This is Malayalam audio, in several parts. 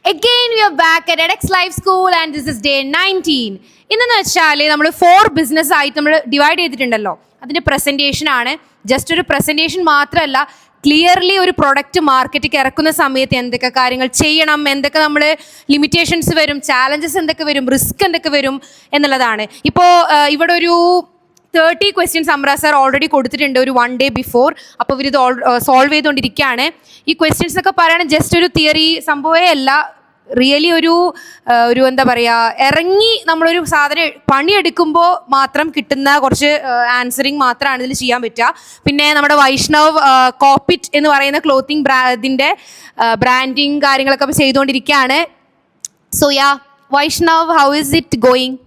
Again, we are back at edX Live School and this is day 19. ഇന്നെന്ന് വെച്ചാൽ നമ്മൾ 4 ബിസിനസ് ആയിട്ട് നമ്മൾ ഡിവൈഡ് ചെയ്തിട്ടുണ്ടല്ലോ. അതിൻ്റെ പ്രസൻറ്റേഷൻ ആണ്. ജസ്റ്റ് ഒരു പ്രസൻറ്റേഷൻ മാത്രമല്ല, ക്ലിയർലി ഒരു പ്രൊഡക്റ്റ് മാർക്കറ്റിലേക്ക് ഇറക്കുന്ന സമയത്ത് എന്തൊക്കെ കാര്യങ്ങൾ ചെയ്യണം, എന്തൊക്കെ നമ്മൾ ലിമിറ്റേഷൻസ് വരും, ചാലഞ്ചസ് എന്തൊക്കെ വരും, റിസ്ക് എന്തൊക്കെ വരും എന്നുള്ളതാണ്. ഇപ്പോൾ ഇവിടെ ഒരു 30 ക്വസ്റ്റ്യൻസ് അമ്ര സാർ ഓൾറെഡി കൊടുത്തിട്ടുണ്ട് ഒരു 1 day ബിഫോർ. അപ്പോൾ ഇവരിത് സോൾവ് ചെയ്തുകൊണ്ടിരിക്കുകയാണ്. ഈ ക്വസ്റ്റ്യൻസ് ഒക്കെ പറയുകയാണെങ്കിൽ ജസ്റ്റ് ഒരു തിയറി സംഭവമേ അല്ല, റിയലി ഒരു എന്താ പറയുക, ഇറങ്ങി നമ്മളൊരു സാധനം പണിയെടുക്കുമ്പോൾ മാത്രം കിട്ടുന്ന കുറച്ച് ആൻസറിങ് മാത്രമാണ് ഇതിൽ ചെയ്യാൻ പറ്റുക. പിന്നെ നമ്മുടെ വൈഷ്ണവ് കോപ്പിറ്റ് എന്ന് പറയുന്ന ക്ലോത്തിങ് ഇതിൻ്റെ ബ്രാൻഡിങ് കാര്യങ്ങളൊക്കെ ഇപ്പോൾ ചെയ്തുകൊണ്ടിരിക്കുകയാണ്. So yeah Vaishnav, how is it going?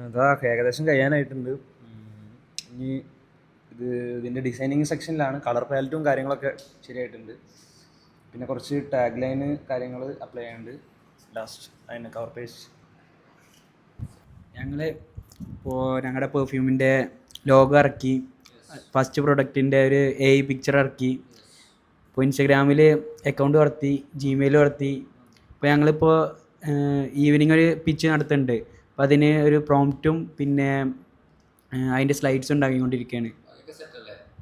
അതാ ഏകദേശം കഴിയാനായിട്ടുണ്ട്. ഇനി ഇതിൻ്റെ ഡിസൈനിങ് സെക്ഷനിലാണ്. കളർ പാലറ്റും കാര്യങ്ങളൊക്കെ ശരിയായിട്ടുണ്ട്. പിന്നെ കുറച്ച് ടാഗ് ലൈന് കാര്യങ്ങൾ അപ്ലൈ ചെയ്യാനുണ്ട്. ലാസ്റ്റ് അതിന് കവർ പേജ്. ഞങ്ങൾ ഇപ്പോൾ ഞങ്ങളുടെ പെർഫ്യൂമിൻ്റെ ലോഗോ ഇറക്കി, ഫസ്റ്റ് പ്രൊഡക്റ്റിൻ്റെ ഒരു AI പിക്ചർ ഇറക്കി, ഇപ്പോൾ ഇൻസ്റ്റഗ്രാമിൽ അക്കൗണ്ട് വളർത്തി, ജിമെയിൽ വളർത്തി. ഇപ്പോൾ ഞങ്ങളിപ്പോൾ ഈവനിങ് ഒരു പിച്ച് നടത്തുന്നുണ്ട്. അപ്പോൾ അതിന് ഒരു പ്രോംപ്റ്റും പിന്നെ അതിൻ്റെ സ്ലൈഡ്സ് ഉണ്ടാക്കിക്കൊണ്ടിരിക്കുകയാണ്.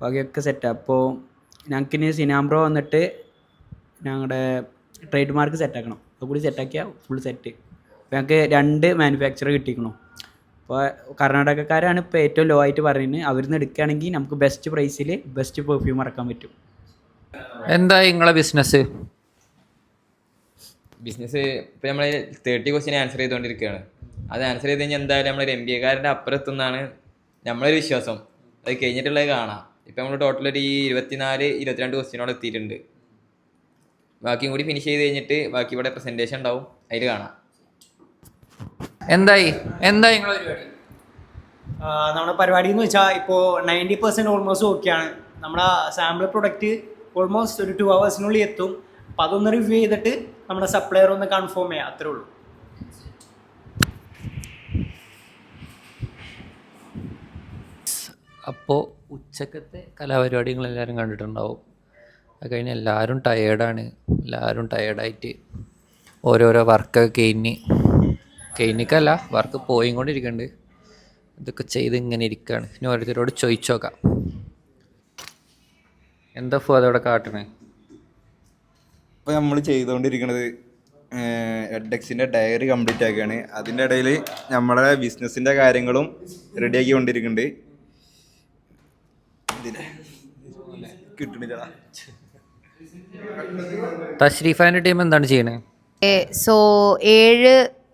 ബാക്കിയൊക്കെ സെറ്റാണ്. അപ്പോൾ ഞങ്ങൾക്കിനി സിനാംബ്രോ വന്നിട്ട് ഞങ്ങളുടെ ട്രേഡ് മാർക്ക് സെറ്റാക്കണം. അപ്പോൾ കൂടി സെറ്റാക്കിയാൽ ഫുൾ സെറ്റ്. അപ്പോൾ ഞങ്ങൾക്ക് 2 മാനുഫാക്ചർ കിട്ടിക്കണം. അപ്പോൾ കർണാടകക്കാരാണ് ഇപ്പോൾ ഏറ്റവും ലോ ആയിട്ട് പറയുന്നത്. അവരിൽ നിന്ന് എടുക്കുകയാണെങ്കിൽ നമുക്ക് ബെസ്റ്റ് പ്രൈസിൽ ബെസ്റ്റ് പെർഫ്യൂം ഇറക്കാൻ പറ്റും. എന്താ നിങ്ങളെ ബിസിനസ് ഇപ്പോൾ നമ്മൾ 30 ക്വസ്റ്റ്യൻ ആൻസർ ചെയ്തുകൊണ്ടിരിക്കുകയാണ്. അത് ആൻസർ ചെയ്ത് കഴിഞ്ഞാൽ എന്തായാലും നമ്മളൊരു MBA-കാരൻ്റെ അപ്പുറത്തുനിന്നാണ് നമ്മളൊരു വിശ്വാസം. അത് കഴിഞ്ഞിട്ടുള്ളത് കാണാം. ഇപ്പം നമ്മൾ ടോട്ടൽ ഒരു 22 ക്വസ്റ്റ്യനോട് എത്തിയിട്ടുണ്ട്. ബാക്കിയും കൂടി ഫിനിഷ് ചെയ്ത് കഴിഞ്ഞിട്ട് ബാക്കി ഇവിടെ പ്രസൻറ്റേഷൻ ഉണ്ടാവും, അതിൽ കാണാം. എന്തായി നിങ്ങളെ പരിപാടി? നമ്മുടെ പരിപാടി എന്ന് വെച്ചാൽ ഇപ്പോൾ 90% ഓൾമോസ്റ്റ് ഓക്കെയാണ്. നമ്മുടെ സാമ്പിൾ പ്രൊഡക്റ്റ് ഓൾമോസ്റ്റ് ഒരു 2 hours എത്തും. അപ്പോൾ അതൊന്ന് റിവ്യൂ ചെയ്തിട്ട് നമ്മുടെ സപ്ലയർ ഒന്ന് കൺഫേം ചെയ്യാം, അത്രേ ഉള്ളൂ. അപ്പോൾ ഉച്ചക്കത്തെ കലാപരിപാടികളെല്ലാവരും കണ്ടിട്ടുണ്ടാവും. അത് കഴിഞ്ഞ് എല്ലാവരും ടയേർഡായിട്ട് ഓരോരോ വർക്കൊക്കെ കഴിഞ്ഞിക്കല്ല, വർക്ക് പോയിക്കൊണ്ടിരിക്കുന്നുണ്ട്. ഇതൊക്കെ ചെയ്ത് ഇങ്ങനെ ഇരിക്കുകയാണ്. ഇനി ഓരോരുത്തരോട് ചോദിച്ചു നോക്കാം. എന്താ അതോടെ കാട്ടണേ? ഇപ്പോൾ നമ്മൾ ചെയ്തുകൊണ്ടിരിക്കുന്നത് എഡ്എക്സിൻ്റെ ഡയറി കംപ്ലീറ്റ് ആക്കുകയാണ്. അതിൻ്റെ ഇടയിൽ നമ്മളെ ബിസിനസ്സിൻ്റെ കാര്യങ്ങളും റെഡിയാക്കി കൊണ്ടിരിക്കുന്നുണ്ട്. കിട്ടണില്ല. തഷ്രീഫാൻ്റെ ടീം എന്താണ് ചെയ്യണേ? സോ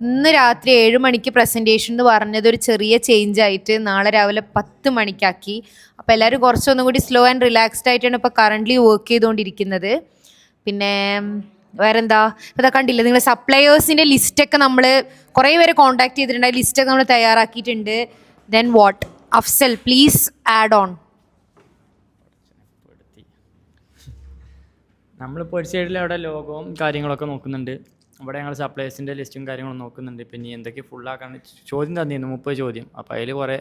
ഇന്ന് രാത്രി 7 മണിക്ക് പ്രസൻറ്റേഷൻ എന്ന് പറഞ്ഞത് ഒരു ചെറിയ ചേഞ്ച് ആയിട്ട് നാളെ രാവിലെ 10 മണിക്കാക്കി. അപ്പോൾ എല്ലാവരും കുറച്ചൊന്നും കൂടി സ്ലോ ആൻഡ് റിലാക്സ്ഡ് ആയിട്ടാണ് ഇപ്പോൾ കറൻ്റ്ലി വർക്ക് ചെയ്തുകൊണ്ടിരിക്കുന്നത്. പിന്നെ വേറെന്താ, ഇപ്പോൾ കണ്ടില്ല നിങ്ങൾ സപ്ലയേഴ്സിൻ്റെ ലിസ്റ്റൊക്കെ നമ്മൾ കുറേ പേരെ കോൺടാക്ട് ചെയ്തിട്ടുണ്ട്. ആ ലിസ്റ്റൊക്കെ നമ്മൾ തയ്യാറാക്കിയിട്ടുണ്ട്. Then what Afzal, please add on. നമ്മളിപ്പോൾ ഒരു സൈഡിൽ അവിടെ ലോഗോവും കാര്യങ്ങളൊക്കെ നോക്കുന്നുണ്ട്. അവിടെ ഞങ്ങൾ സപ്ലൈസിൻ്റെ ലിസ്റ്റും കാര്യങ്ങളും നോക്കുന്നുണ്ട്. പിന്നെ എന്തൊക്കെ ഫുള്ളാക്കാൻ ചോദ്യം തന്നിരുന്നു, 30 ചോദ്യം. അപ്പോൾ അതിൽ കുറേ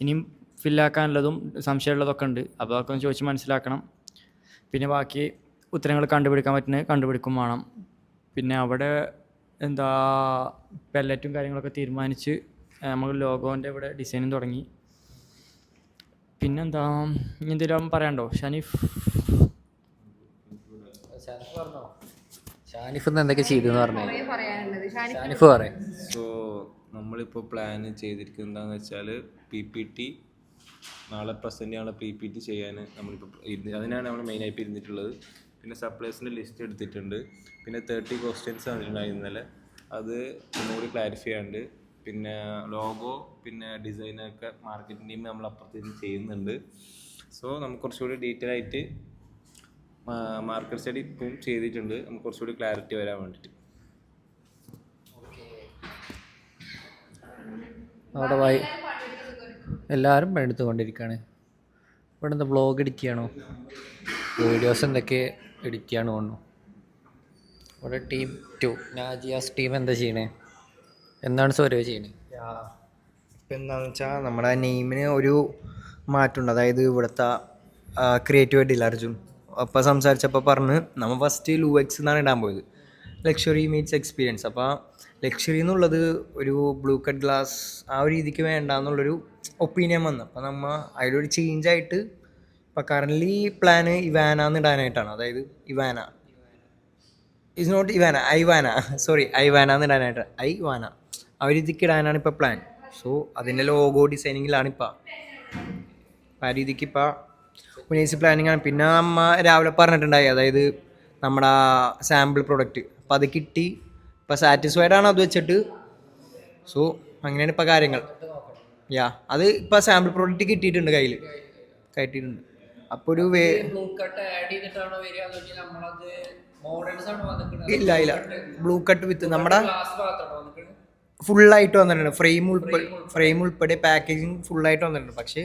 ഇനിയും ഫില്ലാക്കാനുള്ളതും സംശയമുള്ളതൊക്കെ ഉണ്ട്. അപ്പോൾ അതൊക്കെ ഒന്ന് ചോദിച്ച് മനസ്സിലാക്കണം. പിന്നെ ബാക്കി ഉത്തരങ്ങൾ കണ്ടുപിടിക്കാൻ പറ്റുന്നത് കണ്ടുപിടിക്കും വേണം. പിന്നെ അവിടെ പെല്ലറ്റും കാര്യങ്ങളൊക്കെ തീരുമാനിച്ച് നമ്മൾ ലോഗോൻ്റെ ഇവിടെ ഡിസൈനും തുടങ്ങി. പിന്നെന്താ, ഇനി എന്തെങ്കിലും പറയാനുണ്ടോ ഷാനിഫ്? ഷാനിഫ് എന്തൊക്കെ ചെയ്തെന്ന് പറഞ്ഞേ? ഷാനിഫ് പറയാം. സോ നമ്മളിപ്പോൾ പ്ലാൻ ചെയ്തിരിക്കുന്നത് എന്താണെന്ന് വെച്ചാൽ PPT നാളെ പ്രസൻറ്റ് ചെയ്യാനുള്ള PPT ചെയ്യാൻ നമ്മളിപ്പോൾ അതിനാണ് നമ്മൾ മെയിനായിട്ട് ഇരുന്നിട്ടുള്ളത്. പിന്നെ സപ്ലൈസിൻ്റെ ലിസ്റ്റ് എടുത്തിട്ടുണ്ട്. പിന്നെ 30 ക്വസ്റ്റ്യൻസ് അതിലുണ്ടായി ഇന്നലെ, അത് ഒന്നുകൂടി ക്ലാരിഫൈ ചെയ്യാനുണ്ട്. പിന്നെ ലോഗോ പിന്നെ ഡിസൈനൊക്കെ മാർക്കറ്റിംഗ് ടീം നമ്മൾ അപ്പുറത്തേക്ക് ചെയ്യുന്നുണ്ട്. സോ നമുക്ക് കുറച്ചുകൂടി ഡീറ്റെയിൽ ആയിട്ട് മാർക്കറ്റ് സ്റ്റഡി ഇപ്പം ചെയ്തിട്ടുണ്ട്, നമുക്ക് കുറച്ചുകൂടി ക്ലാരിറ്റി വരാൻ വേണ്ടിയിട്ട്. അവിടെ എല്ലാവരും പണിയെടുത്തുകൊണ്ടിരിക്കുകയാണ്. ഇവിടെ എന്താ വ്ളോഗ് എഡിറ്റ് ചെയ്യണോ, വീഡിയോസ് എന്തൊക്കെ എഡിറ്റ് ചെയ്യണോ തോന്നുന്നു. ഇവിടെ ടീം 2 നാജിയാസ് ടീം എന്താ ചെയ്യണേ? എന്താണ് സോരോ ചെയ്യണേ? ഇപ്പം എന്താണെന്ന് വെച്ചാൽ നമ്മുടെ നെയിമിന് ഒരു മാറ്റമുണ്ട്. അതായത് ഇവിടുത്തെ ക്രിയേറ്റീവ് ആയിട്ടില്ല അർജുൻ അപ്പോൾ സംസാരിച്ചപ്പോൾ പറഞ്ഞ് നമ്മൾ ഫസ്റ്റ് ലൂവെക്സ് എന്നാണ് ഇടാൻ പോയത്. Luxury meats experience. അപ്പോൾ ലക്ഷറി എന്നുള്ളത് ഒരു ബ്ലൂ കട്ട് ഗ്ലാസ് ആ ഒരു രീതിക്ക് വേണ്ട എന്നുള്ളൊരു ഒപ്പീനിയൻ വന്നു. അപ്പോൾ നമ്മൾ അതിലൊരു ചേഞ്ചായിട്ട് ഇപ്പോൾ കറൻ്റ്ലി പ്ലാന് ഇവാന എന്ന് ഇടാനായിട്ടാണ്. അതായത് ഇവാന ഇസ് നോട്ട് ഇവാന ഐവാന എന്ന് ഇടാനായിട്ട് ഐവാന ആ ഒരു രീതിക്ക് ഇടാനാണ് ഇപ്പോൾ പ്ലാൻ. സോ അതിൻ്റെ ലോഗോ ഡിസൈനിങ്ങിലാണ് ഇപ്പോൾ ആ രീതിക്ക് ഇപ്പോൾ ഉനേസി പ്ലാനിങ് ആണ്. പിന്നെ നമ്മ രാവിലെ പറഞ്ഞിട്ടുണ്ടായി, അതായത് നമ്മുടെ സാമ്പിൾ പ്രൊഡക്റ്റ് അപ്പോൾ അത് കിട്ടി, ഇപ്പോൾ സാറ്റിസ്ഫൈഡ് ആണ് അത് വെച്ചിട്ട്. സോ അങ്ങനെയാണ് ഇപ്പോൾ കാര്യങ്ങൾ. അത് ഇപ്പോൾ സാമ്പിൾ പ്രോഡക്റ്റ് കിട്ടിയിട്ടുണ്ട്, കയ്യിൽ കയറ്റിയിട്ടുണ്ട്. അപ്പോൾ ഒരു ഇല്ല ബ്ലൂ കട്ട് വിത്ത് നമ്മുടെ ഫുള്ളായിട്ട് വന്നിട്ടുണ്ട്. ഫ്രെയിം ഉൾപ്പെടെ പാക്കേജിങ് ഫുള്ളായിട്ട് വന്നിട്ടുണ്ട്. പക്ഷേ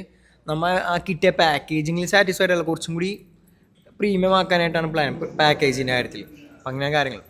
നമ്മൾ ആ കിട്ടിയ പാക്കേജിങ്ങിൽ സാറ്റിസ്ഫൈഡ് അല്ല, കുറച്ചും കൂടി പ്രീമിയം ആക്കാനായിട്ടാണ് പ്ലാൻ പാക്കേജിൻ്റെ കാര്യത്തിൽ. അപ്പം അങ്ങനെ കാര്യങ്ങൾ.